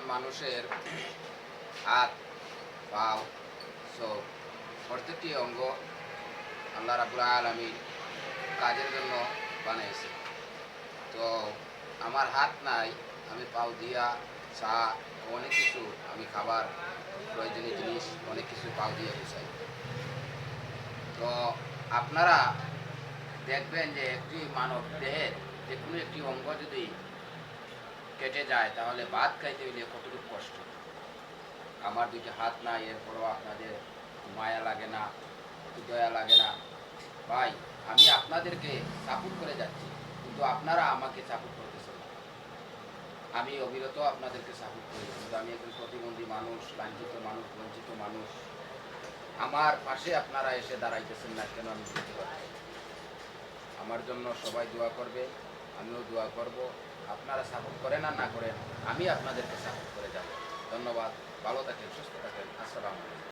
একজন মানুষের হাত, পাও, চোখ প্রত্যেকটি অঙ্গ আল্লাহ রাব্বুল আলামিন কাজের জন্য বানিয়েছে। তো আমার হাত নাই, আমি পাও দিয়া চা অনেক কিছু, আমি খাবার প্রয়োজনীয় জিনিস অনেক কিছু পাও দিয়ে গুছাই। তো আপনারা দেখবেন যে একটি মানব দেহের যে কোনো একটি অঙ্গ যদি কেটে যায় তাহলে ভাত খাইতে হইলে কতটুকু কষ্ট। আমার দুইটা হাত নাই, এরপরও আপনাদের মায়া লাগে না, দয়া লাগে না? ভাই, আমি আপনাদেরকে সাপোর্ট করে যাচ্ছি, কিন্তু আপনারা আমাকে সাপোর্ট করতেছেন না। আমি অবিরত আপনাদেরকে সাপোর্ট করি, কিন্তু আমি একজন প্রতিবন্ধী মানুষ, লাঞ্ছিত মানুষ, বঞ্চিত মানুষ। আমার পাশে আপনারা এসে দাঁড়াইতেছেন না কেন আমি বুঝতে পারছি। আমার জন্য সবাই দোয়া করবে, আমিও দোয়া করব। আপনারা সাপোর্ট করেন আর না করেন, আমি আপনাদেরকে সাপোর্ট করে যাব। ধন্যবাদ। ভালো থাকেন, সুস্থ থাকেন। আসসালামু আলাইকুম।